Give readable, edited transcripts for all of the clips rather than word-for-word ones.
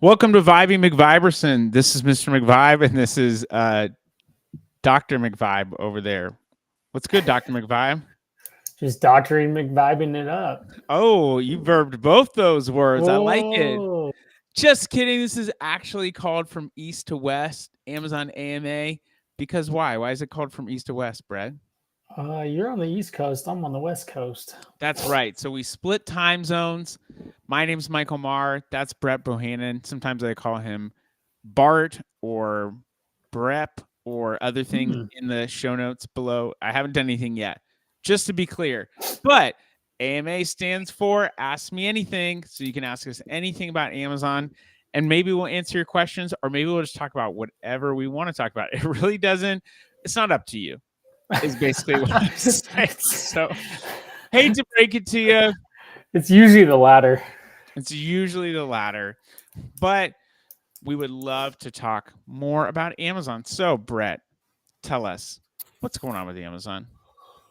Welcome to Vibey McViberson. This is Mr. McVibe, and this is Dr. McVibe over there. What's good, Dr. McVibe? Just doctoring McVibing it up. Oh, you verbed both those words. I like it. Whoa. Just kidding. This is actually called From East to West, Amazon AMA. Because why? Why is it called From East to West, Brett? You're on the East Coast. I'm on the West Coast. That's right. So we split time zones. My name's Michael Marr. That's Brett Bohannon. Sometimes I call him Bart or Brep or other things in the show notes below. I haven't done anything yet, just to be clear. But AMA stands for Ask Me Anything. So you can ask us anything about Amazon, and maybe we'll answer your questions, or maybe we'll just talk about whatever we want to talk about. It really doesn't. It's not up to you. Is basically what I'm saying. So, hate to break it to you. It's usually the latter. It's usually the latter. But we would love to talk more about Amazon. So, Brett, tell us, what's going on with Amazon?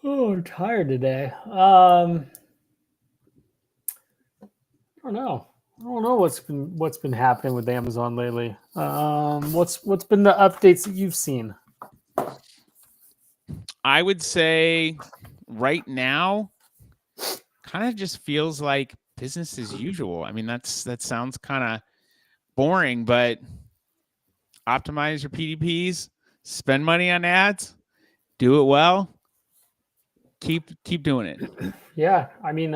Oh, I'm tired today. I don't know. I don't know what's been happening with Amazon lately. What's been the updates that you've seen? I would say right now, kind of just feels like business as usual. I mean, that sounds kind of boring, but optimize your PDPs, spend money on ads, do it well, keep doing it. Yeah, I mean,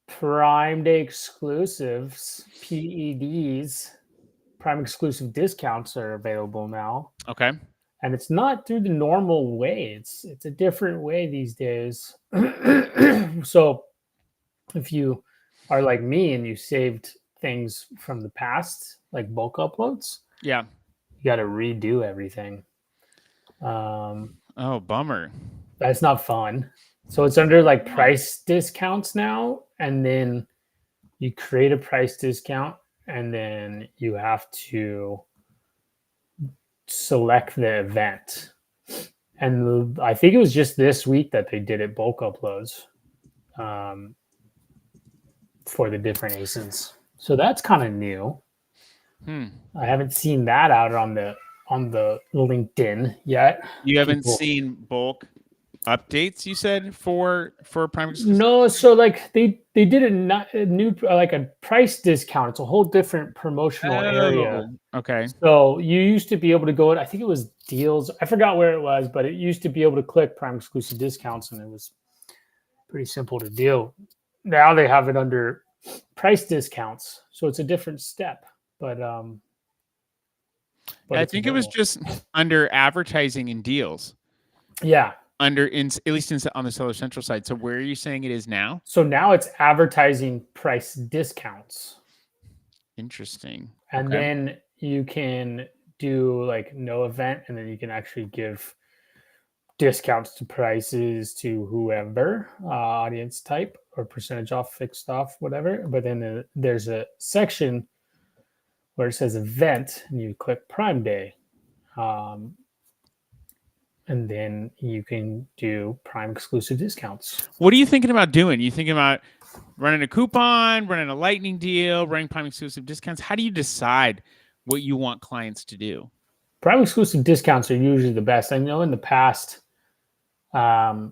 Prime Day exclusives, PEDs, Prime exclusive discounts are available now. Okay. And it's not through the normal way. It's a different way these days. So if you are like me and you saved things from the past, like bulk uploads, yeah, you got to redo everything. Oh, bummer. That's not fun. So it's under like price discounts now, and then you create a price discount, and then you have to select the event. And I think it was just this week that they did it bulk uploads for the different ASINs. So that's kind of new. I haven't seen that out on the LinkedIn yet. You haven't seen bulk updates, you said, for Prime exclusive? No, so like they did a new like a price discount. It's a whole different promotional area. Okay. So you used to be able to go, I think it was deals. I forgot where it was, but it used to be able to click Prime exclusive discounts, and it was pretty simple to do. Now they have it under price discounts, so it's a different step. But I think it was just under advertising and deals. Yeah. At least on the Seller Central side. So where are you saying it is now? So now it's advertising price discounts. Interesting. And then you can do like no event, and then you can actually give discounts to prices to whoever, audience type, or percentage off, fixed off, whatever. But then there's a section where it says event, and you click Prime Day. And then you can do Prime exclusive discounts. What are you thinking about doing? You thinking about running a coupon, running a lightning deal, running Prime exclusive discounts? How do you decide what you want clients to do? Prime exclusive discounts are usually the best. I know in the past, the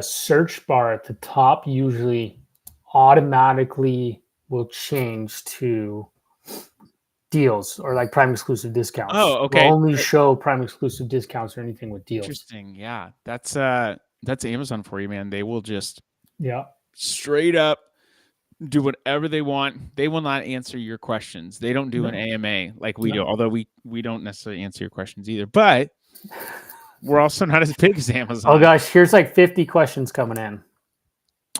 search bar at the top usually automatically will change to deals or like Prime exclusive discounts. Oh, okay. We'll only show Prime exclusive discounts or anything with deals. Interesting. Yeah, that's Amazon for you, man. They will just straight up do whatever they want. They will not answer your questions. They don't do an AMA like we do, although we don't necessarily answer your questions either. But we're also not as big as Amazon. Oh gosh, here's like 50 questions coming in.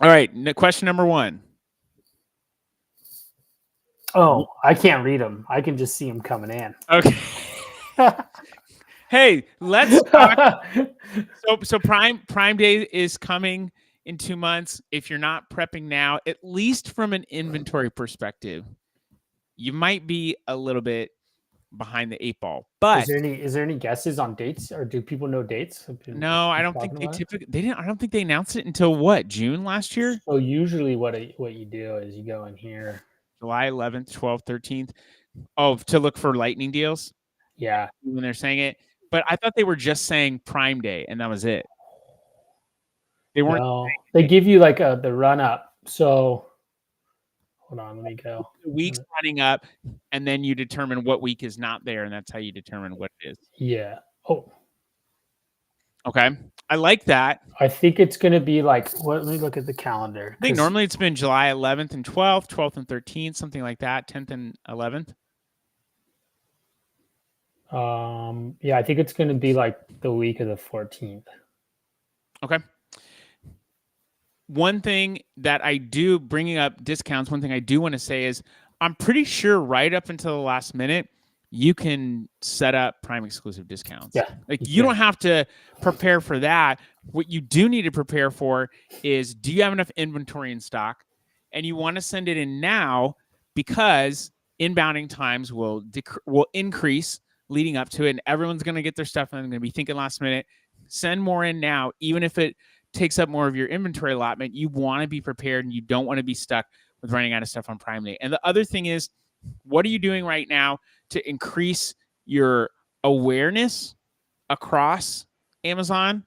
All right, question number 1. Oh, I can't read them. I can just see them coming in. Okay. Hey, let's talk. So Prime Day is coming in 2 months. If you're not prepping now, at least from an inventory perspective, you might be a little bit behind the 8 ball. But is there any guesses on dates, or do people know dates? No, I don't think they didn't. I don't think they announced it until June last year. So usually what you do is you go in here July 11th, 12th, 13th. Oh, to look for lightning deals Yeah. when they're saying it. But I thought they were just saying Prime Day and that was it. They weren't. No, they give you like the run up. So hold on, let me go. The weeks running up, and then you determine what week is not there, and that's how you determine what it is. Yeah. Oh, okay. I like that. I think it's going to be like, let me look at the calendar. I think normally it's been July 11th and 12th, 12th and 13th, something like that, 10th and 11th. Yeah, I think it's going to be like the week of the 14th. Okay. One thing that I do, bringing up discounts, one thing I do want to say is I'm pretty sure right up until the last minute, you can set up Prime exclusive discounts. Yeah, like you don't have to prepare for that. What you do need to prepare for is, do you have enough inventory in stock? And you want to send it in now because inbounding times will increase leading up to it, and everyone's going to get their stuff and they're going to be thinking last minute. Send more in now, even if it takes up more of your inventory allotment. You want to be prepared and you don't want to be stuck with running out of stuff on Prime Day. And the other thing is, what are you doing right now to increase your awareness across Amazon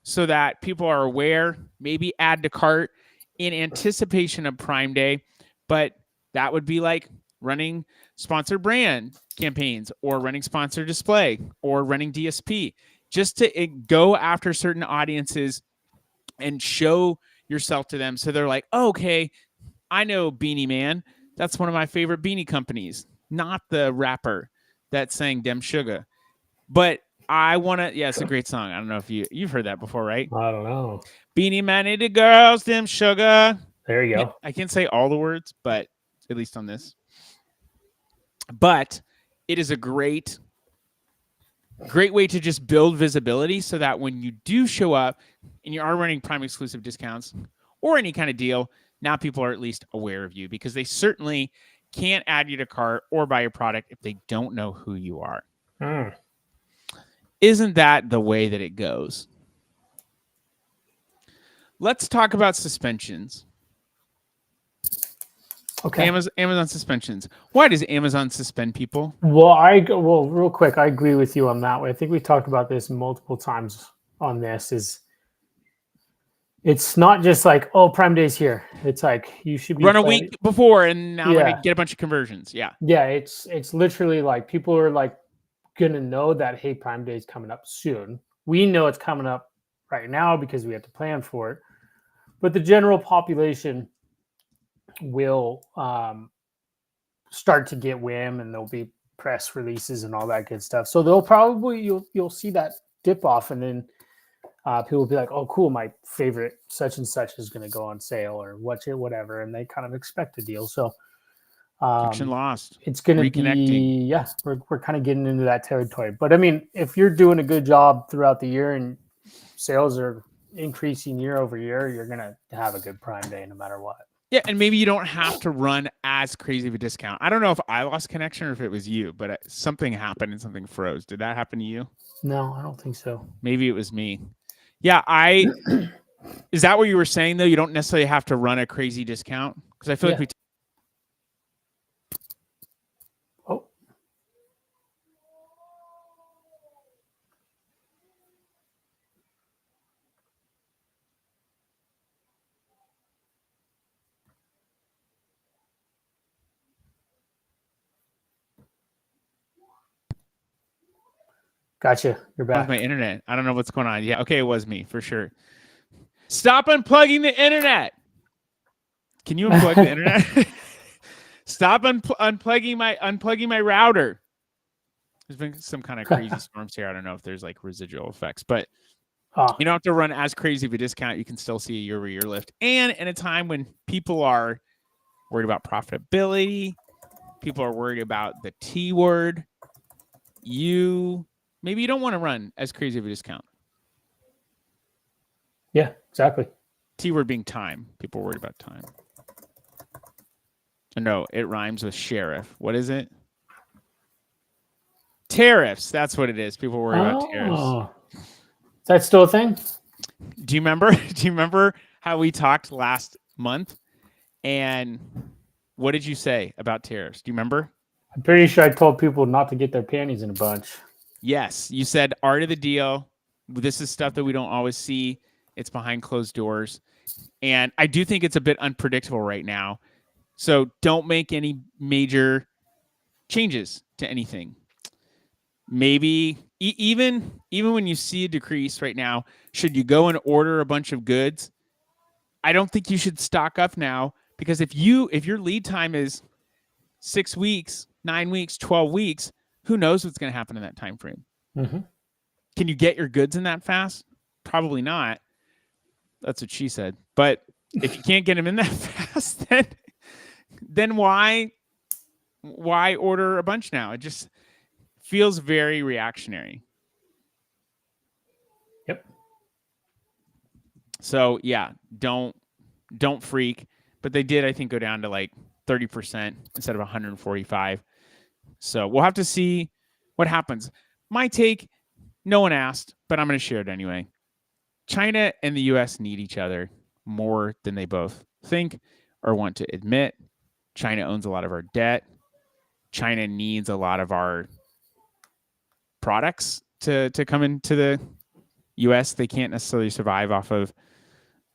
so that people are aware? Maybe add to cart in anticipation of Prime Day, but that would be like running sponsored brand campaigns or running sponsored display or running DSP, just to go after certain audiences and show yourself to them. So they're like, oh, okay, I know Beanie Man. That's one of my favorite beanie companies, not the rapper that sang Dem Sugar. But I want to, yeah, it's a great song. I don't know if you've heard that before, right? I don't know. Beanie Man and the girls, Dem Sugar. There you go. I can't say all the words, but at least on this. But it is a great way to just build visibility so that when you do show up and you are running Prime exclusive discounts or any kind of deal, now people are at least aware of you, because they certainly can't add you to cart or buy your product if they don't know who you are. Isn't that the way that it goes? Let's talk about suspensions. Okay. Amazon suspensions. Why does Amazon suspend people? Well, real quick, I agree with you on that one. I think we talked about this multiple times on this. It's not just like, oh, Prime Day's here. It's like you should be run a week before, and now I'm gonna get a bunch of conversions. Yeah. Yeah, it's literally like people are like gonna know that, hey, Prime Day's coming up soon. We know it's coming up right now because we have to plan for it. But the general population will start to get whim, and there'll be press releases and all that good stuff. So they'll probably you'll see that dip off, and then people will be like, oh, cool, my favorite such and such is going to go on sale or whatever, and they kind of expect a deal. So Connection lost. It's going to be, yeah, we're kind of getting into that territory. But I mean, if you're doing a good job throughout the year and sales are increasing year over year, you're going to have a good Prime Day no matter what. Yeah, and maybe you don't have to run as crazy of a discount. I don't know if I lost connection or if it was you, but something happened and something froze. Did that happen to you? No, I don't think so. Maybe it was me. Yeah, is that what you were saying, though? You don't necessarily have to run a crazy discount? Because I feel like we... Gotcha. You're back. My internet. I don't know what's going on. Yeah, okay, it was me for sure. Stop unplugging the internet. Can you unplug the internet? Stop unplugging my router. There's been some kind of crazy storms here. I don't know if there's like residual effects, but you don't have to run as crazy of a discount. You can still see a year-over-year lift. And in a time when people are worried about profitability, people are worried about the T word, maybe you don't want to run as crazy of a discount. Yeah, exactly. T word being time. People are worried about time. No, it rhymes with sheriff. What is it? Tariffs. That's what it is. People worry about tariffs. Is that still a thing? Do you remember? Do you remember how we talked last month? And what did you say about tariffs? Do you remember? I'm pretty sure I told people not to get their panties in a bunch. Yes, you said art of the deal. This is stuff that we don't always see. It's behind closed doors. And I do think it's a bit unpredictable right now. So don't make any major changes to anything. Maybe even when you see a decrease right now, should you go and order a bunch of goods? I don't think you should stock up now, because if your lead time is 6 weeks, 9 weeks, 12 weeks, who knows what's going to happen in that time frame? Mm-hmm. Can you get your goods in that fast? Probably not. That's what she said. But if you can't get them in that fast, then why order a bunch now? It just feels very reactionary. Yep. So yeah, don't freak. But they did, I think, go down to like 30% instead of 145. So we'll have to see what happens. My take, no one asked, but I'm going to share it anyway. China and the US need each other more than they both think or want to admit. China owns a lot of our debt. China needs a lot of our products to come into the US. They can't necessarily survive off of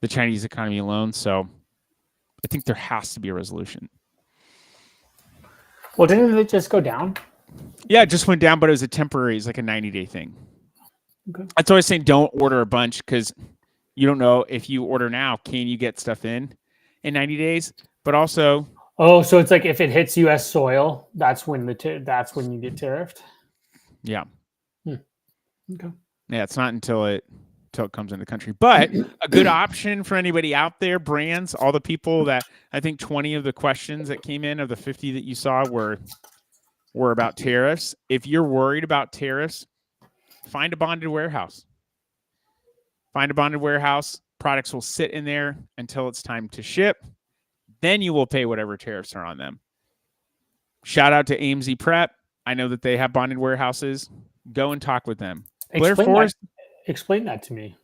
the Chinese economy alone. So I think there has to be a resolution. Well, didn't it just go down? Yeah, it just went down, but it was a temporary, it's like a 90-day thing. Okay. That's always saying don't order a bunch, because you don't know if you order now, can you get stuff in 90 days? But also, oh, so it's like if it hits U.S. soil, that's when that's when you get tariffed. Yeah. Okay. Yeah, it's not until it comes in the country. But a good option for anybody out there, brands, all the people that I think 20 of the questions that came in of the 50 that you saw were about tariffs. If you're worried about tariffs, find a bonded warehouse. Find a bonded warehouse. Products will sit in there until it's time to ship. Then you will pay whatever tariffs are on them. Shout out to AMZ Prep. I know that they have bonded warehouses. Go and talk with them. Explain that to me.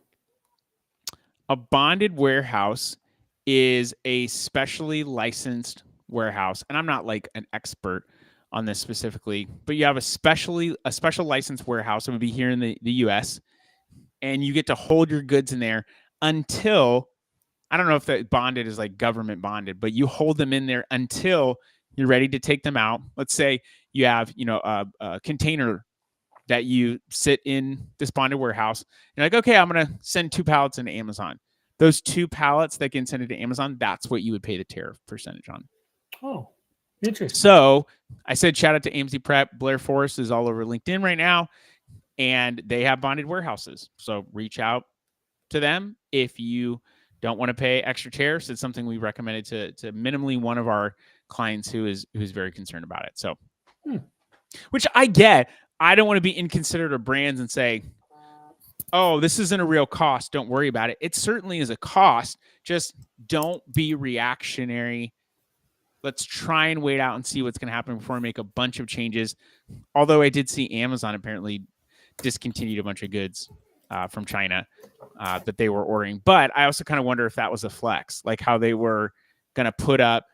A bonded warehouse is a specially licensed warehouse, and I'm not like an expert on this specifically, but you have a special licensed warehouse. It would be here in the US, and you get to hold your goods in there until, I don't know if that bonded is like government bonded, but you hold them in there until you're ready to take them out. Let's say you have, a container that you sit in this bonded warehouse. You're like, okay, I'm going to send 2 pallets into Amazon. Those 2 pallets that get sent into Amazon, that's what you would pay the tariff percentage on. Oh, interesting. So I said, shout out to AMZ Prep. Blair Forest is all over LinkedIn right now, and they have bonded warehouses. So reach out to them if you don't want to pay extra tariffs. It's something we recommended to minimally one of our clients who's very concerned about it. So, which I get. I don't want to be inconsiderate of brands and say, oh, this isn't a real cost, don't worry about it. It certainly is a cost. Just don't be reactionary. Let's try and wait out and see what's going to happen before we make a bunch of changes. Although I did see Amazon apparently discontinued a bunch of goods from China that they were ordering. But I also kind of wonder if that was a flex, like how they were going to put up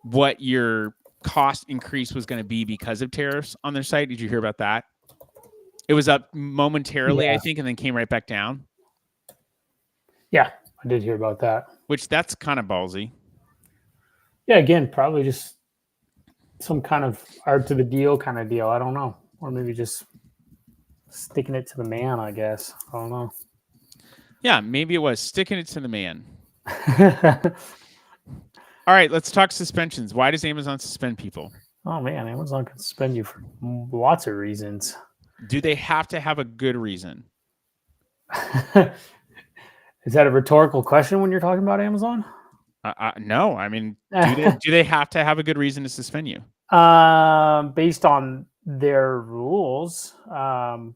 what your cost increase was going to be because of tariffs on their site. Did you hear about that? It was up momentarily, I think, and then came right back down. Yeah, I did hear about that. Which, that's kind of ballsy. Yeah, again, probably just some kind of art to the deal kind of deal. I don't know. Or maybe just sticking it to the man, I guess. I don't know. Yeah, maybe it was sticking it to the man. All right, let's talk suspensions. Why does Amazon suspend people? Oh, man, Amazon can suspend you for lots of reasons. Do they have to have a good reason? Is that a rhetorical question when you're talking about Amazon? No. I mean, do they have to have a good reason to suspend you? Based on their rules, but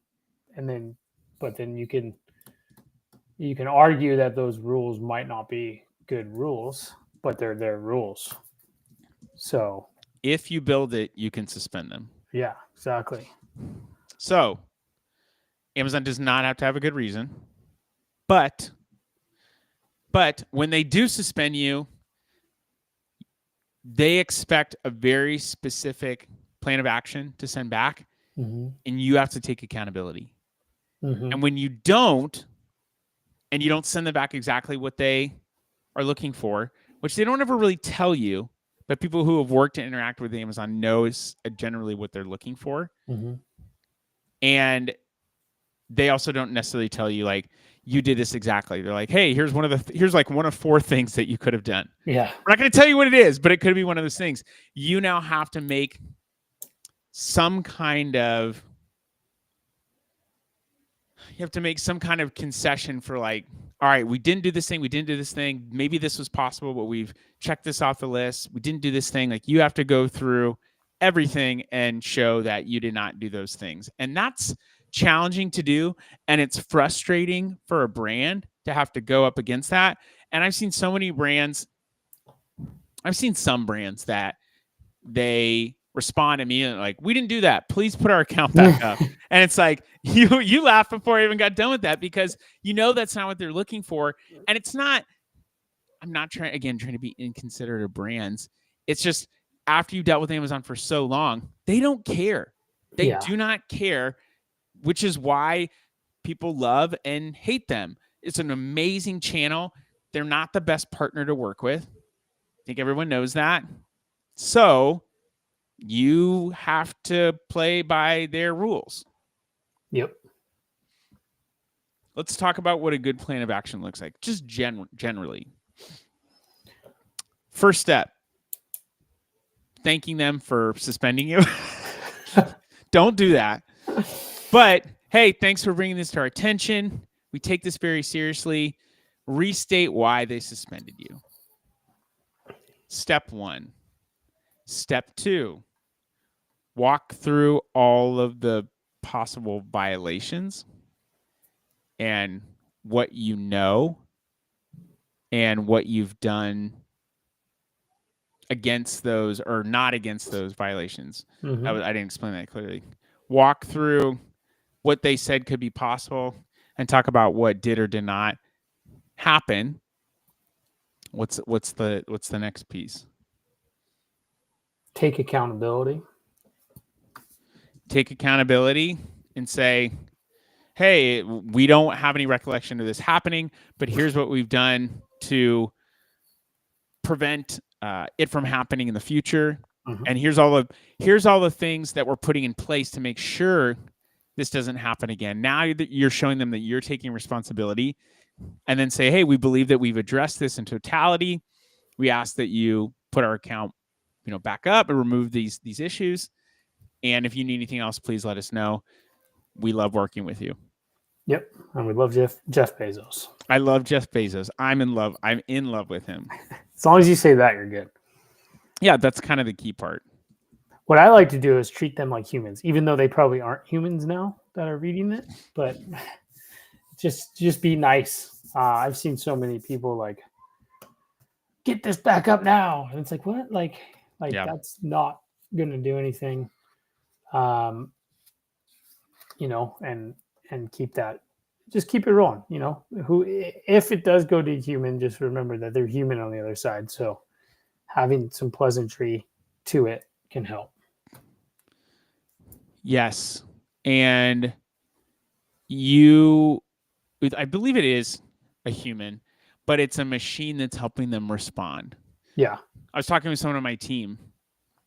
then you can argue that those rules might not be good rules, but they're their rules. So if you build it, you can suspend them. Yeah, exactly. So Amazon does not have to have a good reason, but when they do suspend you, they expect a very specific plan of action to send back, Mm-hmm. and you have to take accountability. Mm-hmm. And when you don't, and you don't send them back exactly what they are looking for, which they don't ever really tell you, but people who have worked and interact with Amazon knows generally what they're looking for. Mm-hmm. And they also don't necessarily tell you like you did this exactly. They're like, hey, here's like one of 4 things that you could have done. Yeah. I'm not going to tell you what it is, but it could be one of those things. You now have to make some kind of concession for like, all right, we didn't do this thing. Maybe this was possible, but we've checked this off the list. We didn't do this thing. Like you have to go through everything and show that you did not do those things. And that's challenging to do. And it's frustrating for a brand to have to go up against that. And I've seen some brands that they respond immediately like, we didn't do that. Please put our account back up. And it's like, you laugh before I even got done with that because you know that's not what they're looking for. And it's not, I'm not trying to be inconsiderate of brands. It's just after you dealt with Amazon for so long, they don't care. They do not care, which is why people love and hate them. It's an amazing channel. They're not the best partner to work with. I think everyone knows that. So you have to play by their rules. Yep. Let's talk about what a good plan of action looks like, just generally. First step, thanking them for suspending you. Don't do that. But, hey, thanks for bringing this to our attention. We take this very seriously. Restate why they suspended you. Step 1. Step 2, walk through all of the possible violations and what you know and what you've done against those or not against those violations. Mm-hmm. I didn't explain that clearly. Walk through what they said could be possible and talk about what did or did not happen. What's the next piece? Take accountability. Take accountability and say, hey, we don't have any recollection of this happening, but here's what we've done to prevent it from happening in the future. Mm-hmm. And here's all the things that we're putting in place to make sure this doesn't happen again. Now you're showing them that you're taking responsibility, and then say, hey, we believe that we've addressed this in totality. We ask that you put our account, back up and remove these issues. And if you need anything else, please let us know. We love working with you. Yep. And we love Jeff Bezos. I love Jeff Bezos. I'm in love with him. As long as you say that, you're good. Yeah, that's kind of the key part. What I like to do is treat them like humans, even though they probably aren't humans now that are reading it. But just be nice. I've seen so many people like, get this back up now. And it's like, what? Like that's not going to do anything. And keep that, just keep it rolling. If it does go to human, just remember that they're human on the other side. So having some pleasantry to it can help. Yes. And I believe it is a human, but it's a machine that's helping them respond. Yeah. I was talking with someone on my team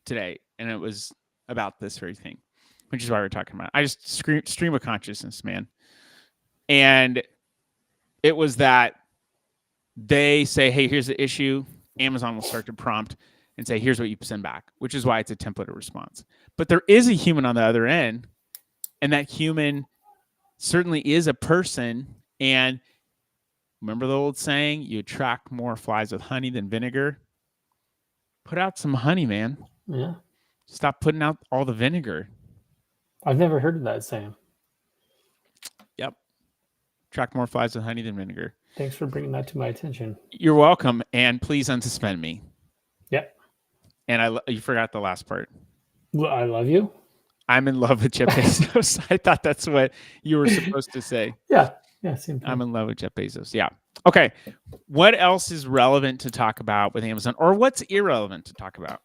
today, and it was about this very thing, which is why we're talking about it. I just stream of consciousness, man. And it was that they say, hey, here's the issue. Amazon will start to prompt and say, here's what you send back, which is why it's a templated response. But there is a human on the other end, and that human certainly is a person. And remember the old saying, you attract more flies with honey than vinegar? Put out some honey, man. Yeah. Stop putting out all the vinegar. I've never heard of that saying. Yep. Attract more flies with honey than vinegar. Thanks for bringing that to my attention. You're welcome. And please unsuspend me. Yep. And you forgot the last part. Well, I love you. I'm in love with Jeff Bezos. I thought that's what you were supposed to say. Yeah. Yeah. Same thing. I'm in love with Jeff Bezos. Yeah. Okay. What else is relevant to talk about with Amazon, or what's irrelevant to talk about?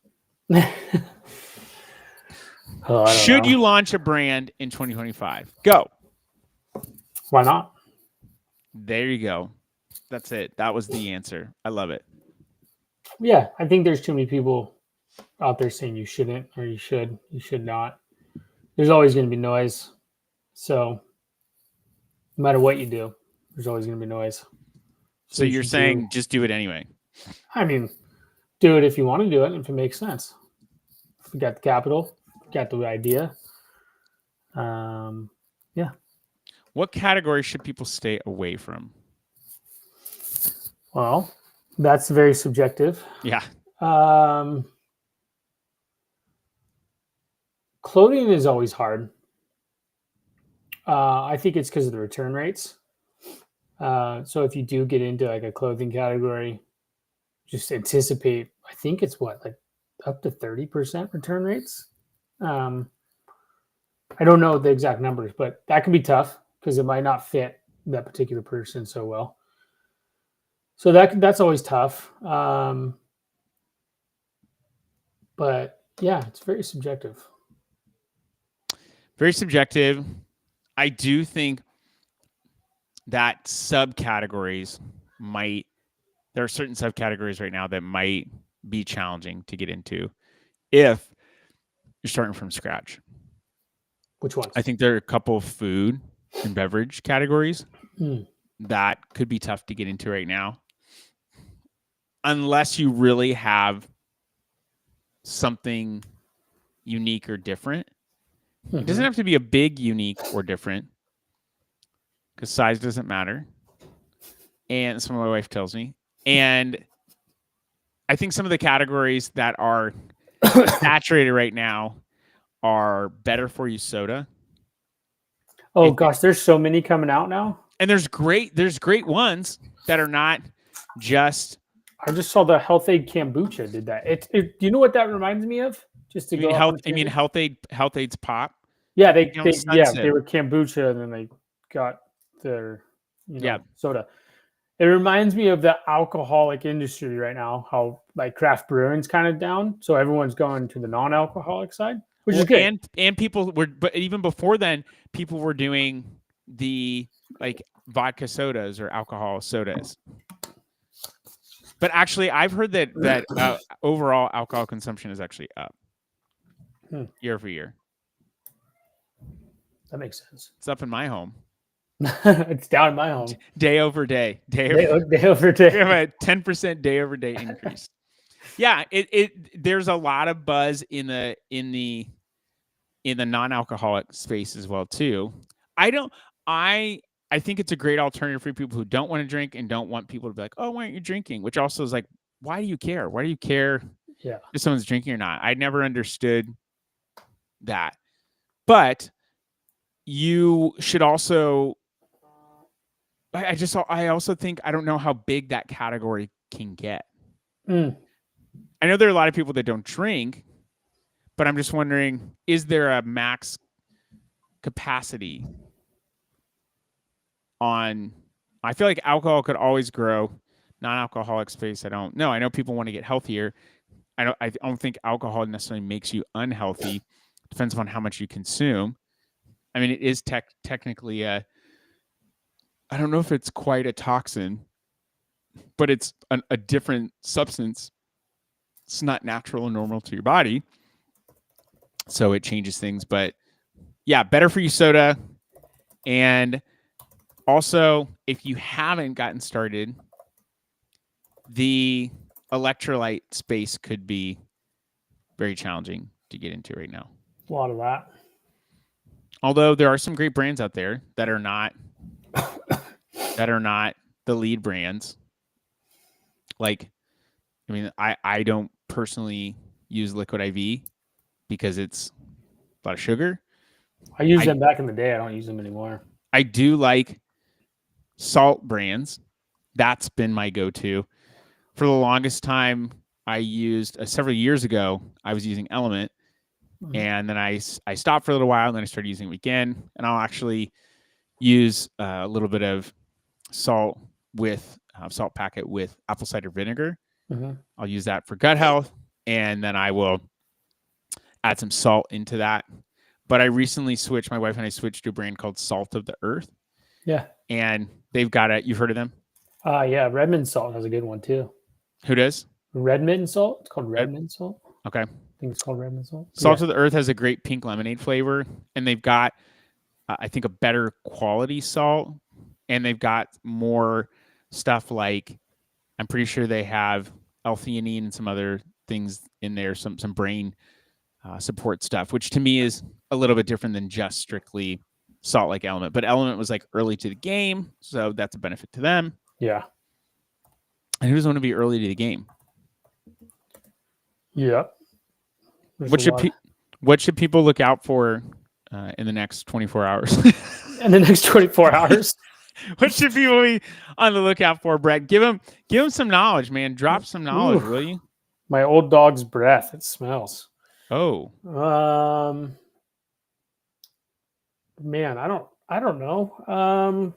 Oh, I don't Should know. you launch a brand in 2025? Go. Why not? There you go. That's it. That was the answer. I love it. Yeah, I think there's too many people out there saying you shouldn't or you should not. There's always going to be noise. So no matter what you do, there's always going to be noise. So You you're should do. saying just do it anyway. I mean, do it if you want to do it, if it makes sense. If you got the capital, got the idea. Yeah. What category should people stay away from? Well, that's very subjective. Yeah. Clothing is always hard. I think it's because of the return rates. So if you do get into like a clothing category, just anticipate. I think it's what, like up to 30% return rates. Um, I don't know the exact numbers, but that can be tough because it might not fit that particular person so well. So that's always tough. But yeah, it's very subjective. Very subjective. I do think that subcategories there are certain subcategories right now that might be challenging to get into if you're starting from scratch. Which ones? I think there are a couple of food and beverage categories that could be tough to get into right now. Unless you really have something unique or different. It doesn't have to be a big, unique, or different because size doesn't matter. And that's what my wife tells me. And I think some of the categories that are saturated right now are better for you soda. Oh gosh, there's so many coming out now. And there's great ones that are not just. I just saw the Health Aid kombucha did that. Do you know what that reminds me of? Just to go off on Health Aid's pop. Yeah, they were kombucha and then they got their soda. It reminds me of the alcoholic industry right now, how like craft brewing's kind of down. So everyone's going to the non-alcoholic side, which is good. And people were, but even before then, people were doing the like vodka sodas or alcohol sodas. But actually, I've heard that overall alcohol consumption is actually up year over year. That makes sense. It's up in my home. It's down in my home. Day over day. Day over day. We have a 10% day over day increase. Yeah, there's a lot of buzz in the non-alcoholic space as well too. I think it's a great alternative for people who don't want to drink and don't want people to be like, "Oh, why aren't you drinking?" Which also is like, why do you care? Why do you care if someone's drinking or not? I never understood that. But you should also I also think I don't know how big that category can get. I know there are a lot of people that don't drink, but I'm just wondering, is there a max capacity on? I feel like alcohol could always grow. Non-alcoholic space, I don't know. I know people want to get healthier. I don't think alcohol necessarily makes you unhealthy. Depends on how much you consume. I mean, it is technically I don't know if it's quite a toxin, but it's a different substance. It's not natural and normal to your body. So it changes things. But yeah, better for you soda. And also, if you haven't gotten started, the electrolyte space could be very challenging to get into right now. A lot of that. Although there are some great brands out there that are not the lead brands. Like, I mean, I don't personally use Liquid IV because it's a lot of sugar. I used them back in the day. I don't use them anymore. I do like salt brands. That's been my go-to. For the longest time, I used several years ago, I was using Element. And then I stopped for a little while, and then I started using it again. And I'll actually use a little bit of salt with salt packet with apple cider vinegar. Mm-hmm. I'll use that for gut health, and then I will add some salt into that. But I recently switched. My wife and I switched to a brand called Salt of the Earth. Yeah. And they've got it. You've heard of them? Yeah. Redmond salt has a good one too. Who does? Redmond salt. It's called Redmond salt. Okay. I think it's called Redmond salt. Salt of the Earth has a great pink lemonade flavor, and they've got, I think, a better quality salt, and they've got more stuff like, I'm pretty sure they have L-theanine and some other things in there, some brain support stuff, which to me is a little bit different than just strictly salt like Element. But Element was like early to the game, so that's a benefit to them. Yeah. And who doesn't want to be early to the game? Yeah. What should people look out for in the next 24 hours? In the next 24 hours? What should people be on the lookout for, Brett? Give them some knowledge, man. Drop some knowledge, will you? My old dog's breath. It smells. Oh. Man, I don't know.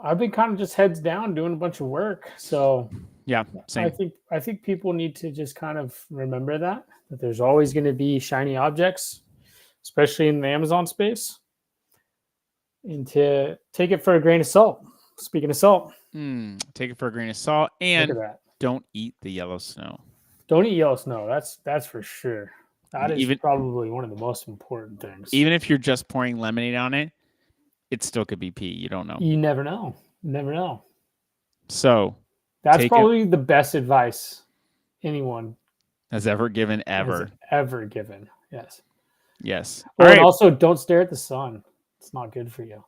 I've been kind of just heads down doing a bunch of work. So yeah, same. I think people need to just kind of remember that there's always going to be shiny objects, especially in the Amazon space, and to take it for a grain of salt. Speaking of salt, take it for a grain of salt, and don't eat the yellow snow. Don't eat yellow snow. That's for sure. That is probably one of the most important things. Even if you're just pouring lemonade on it, it still could be pee. You don't know. You never know. Never know. So that's probably the best advice anyone has ever given. Ever given. Yes. Yes. Well, and also don't stare at the sun. It's not good for you.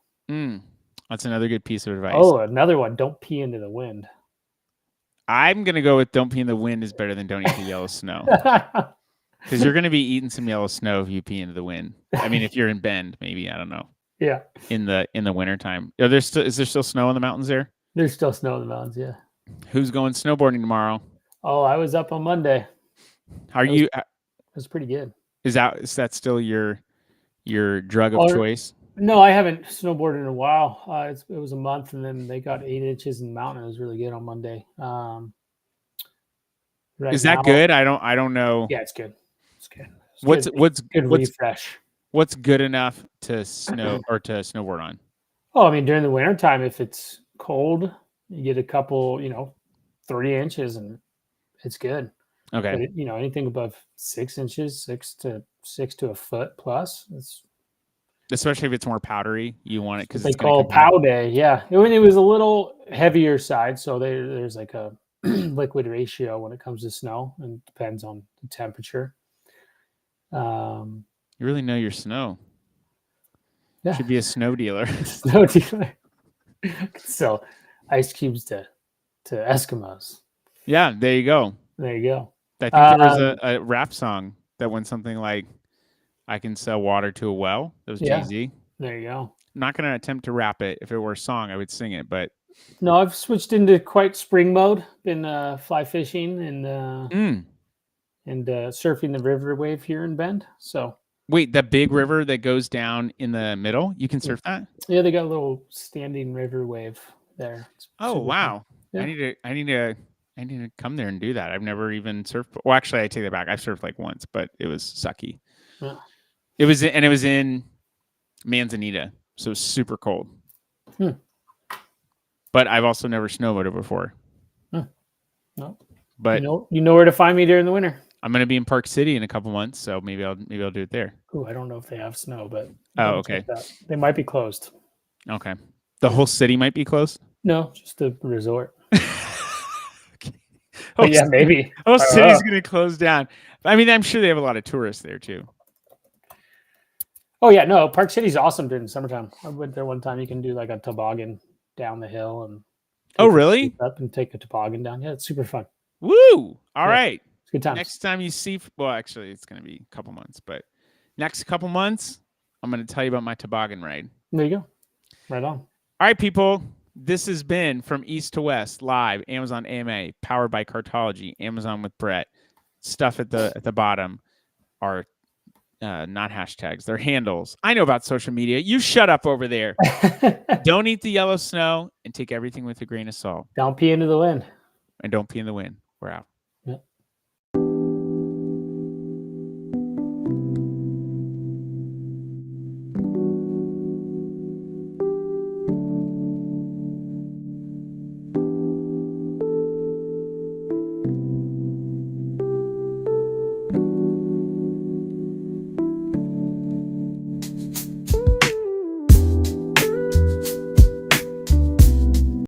That's another good piece of advice. Oh, another one. Don't pee into the wind. I'm going to go with don't pee in the wind is better than don't eat the yellow snow. Because you're going to be eating some yellow snow if you pee into the wind. I mean, if you're in Bend, maybe, I don't know. Yeah. In the wintertime. Is there still snow in the mountains there? There's still snow in the mountains, yeah. Who's going snowboarding tomorrow? Oh, I was up on Monday. It was pretty good. Is that still your drug of choice? No, I haven't snowboarded in a while. It was a month, and then they got 8 inches in the mountain. It was really good on Monday. Is that good? I don't know. Yeah, it's good. It's good. What's good refresh? What's good enough to snow or to snowboard on? Oh, I mean, during the wintertime, if it's cold, you get a couple, 3 inches, and it's good. Okay. But anything above 6 inches, 6 to a foot plus, it's especially if it's more powdery, you want it because they call pow day. Yeah, it was a little heavier side, so there's like a liquid ratio when it comes to snow, and it depends on the temperature. You really know your snow. Yeah. Should be a snow dealer. Snow dealer. Sell ice cubes to Eskimos. Yeah, there you go. There you go. I think there was a rap song that went something like, I can sell water to a well. That was Jay-Z. There you go. I'm not going to attempt to rap it. If it were a song, I would sing it, but... No, I've switched into quite spring mode. Been fly fishing and surfing the river wave here in Bend. So... Wait, the big river that goes down in the middle, you can surf that? Yeah, they got a little standing river wave there. Oh, wow. Yeah. I need to come there and do that. I've never even surfed. Well, actually, I take that back. I've surfed like once, but it was sucky. Yeah. It was in Manzanita, so it was super cold. But I've also never snowboarded before. No. But you know where to find me during the winter. I'm going to be in Park City in a couple months, so maybe I'll do it there. Ooh, I don't know if they have snow, but okay. They might be closed. Okay. The whole city might be closed? No, just the resort. Okay. Yeah, maybe. Whole city's going to close down. I mean, I'm sure they have a lot of tourists there too. Oh yeah, no, Park City's awesome during the summertime. I went there one time. You can do like a toboggan down the hill and really? Up and take a toboggan down. Yeah, it's super fun. Woo! All right. It's good times. Next time you see, well, actually, it's going to be a couple months, but next couple months, I'm going to tell you about my toboggan ride. There you go. Right on. All right, people. This has been From East to West live, Amazon AMA, powered by Cartology, Amazon with Brett. Stuff at the bottom are not hashtags, they're handles. I know about social media. You shut up over there. Don't eat the yellow snow and take everything with a grain of salt. Don't pee into the wind. And don't pee in the wind. We're out.